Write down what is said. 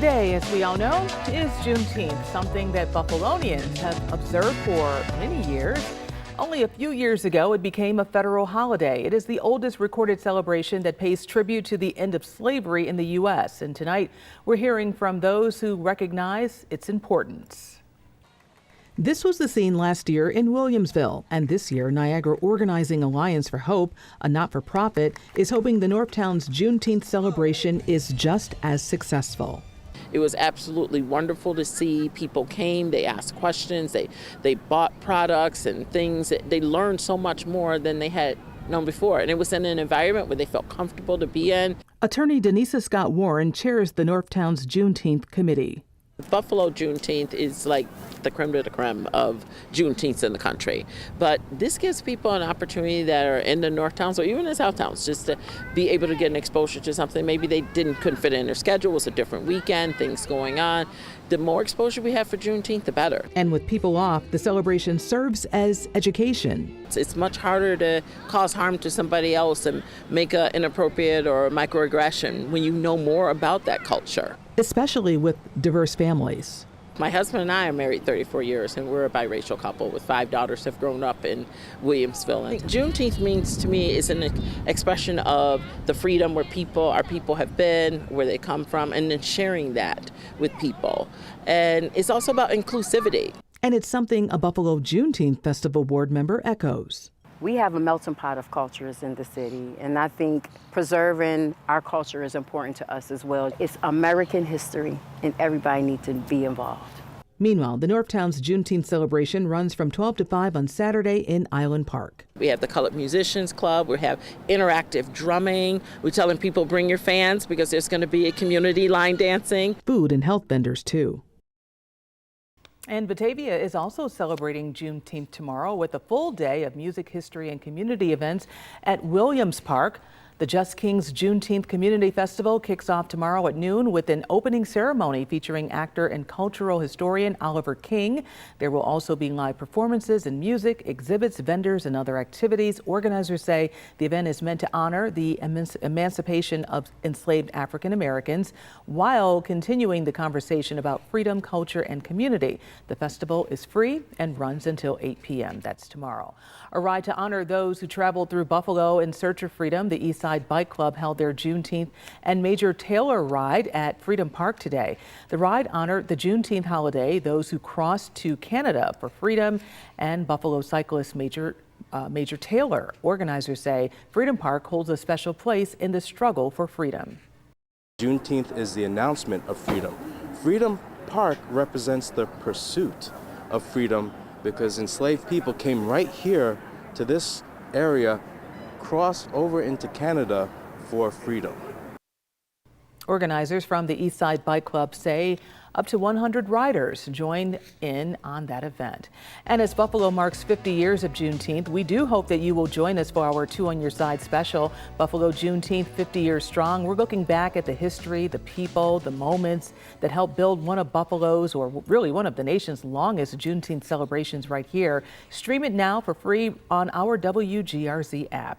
Today, as we all know, is Juneteenth, something that Buffalonians have observed for many years. Only a few years ago, it became a federal holiday. It is the oldest recorded celebration that pays tribute to the end of slavery in the U.S. And tonight, we're hearing from those who recognize its importance. This was the scene last year in Williamsville, and this year Niagara Organizing Alliance for Hope, a not-for-profit, is hoping the NorthTowns Juneteenth celebration is just as successful. It was absolutely wonderful to see people came, they asked questions, they bought products and things. They learned so much more than they had known before, and it was in an environment where they felt comfortable to be in. Attorney Denisa Scott Warren chairs the NorthTowns Juneteenth Committee. Buffalo Juneteenth is like the creme de la creme of Juneteenths in the country. But this gives people an opportunity that are in the Northtowns or even in Southtowns just to be able to get an exposure to something maybe they couldn't fit in their schedule. It was a different weekend, things going on. The more exposure we have for Juneteenth, the better. And with people off, the celebration serves as education. It's much harder to cause harm to somebody else and make an inappropriate or a microaggression when you know more about that culture. Especially with diverse families. My husband and I are married 34 years, and we're a biracial couple with 5 daughters who have grown up in Williamsville. And Juneteenth means to me is an expression of the freedom where our people have been, where they come from, and then sharing that with people. And it's also about inclusivity. And it's something a Buffalo Juneteenth Festival board member echoes. We have a melting pot of cultures in the city, and I think preserving our culture is important to us as well. It's American history, and everybody needs to be involved. Meanwhile, the Northtowns Juneteenth celebration runs from 12 to 5 on Saturday in Island Park. We have the Colored Musicians Club. We have interactive drumming. We're telling people bring your fans because there's going to be a community line dancing. Food and health vendors, too. And Batavia is also celebrating Juneteenth tomorrow with a full day of music, history, and community events at Williams Park. The Just Kings Juneteenth Community Festival kicks off tomorrow at noon with an opening ceremony featuring actor and cultural historian Oliver King. There will also be live performances and music, exhibits, vendors, and other activities. Organizers say the event is meant to honor the emancipation of enslaved African Americans while continuing the conversation about freedom, culture, and community. The festival is free and runs until 8 p.m. That's tomorrow. A ride to honor those who traveled through Buffalo in search of freedom. The Eastside Bike Club held their Juneteenth and Major Taylor ride at Freedom Park today. The ride honored the Juneteenth holiday, those who crossed to Canada for freedom, and Buffalo cyclist Major Taylor. Organizers say Freedom Park holds a special place in the struggle for freedom. Juneteenth is the announcement of freedom. Freedom Park represents the pursuit of freedom because enslaved people came right here to this area, crossed over into Canada for freedom. Organizers from the Eastside Bike Club say up to 100 riders joined in on that event. And as Buffalo marks 50 years of Juneteenth, we do hope that you will join us for our Two on Your Side special, Buffalo Juneteenth 50 Years Strong. We're looking back at the history, the people, the moments that helped build one of Buffalo's, or really one of the nation's longest Juneteenth celebrations right here. Stream it now for free on our WGRZ app.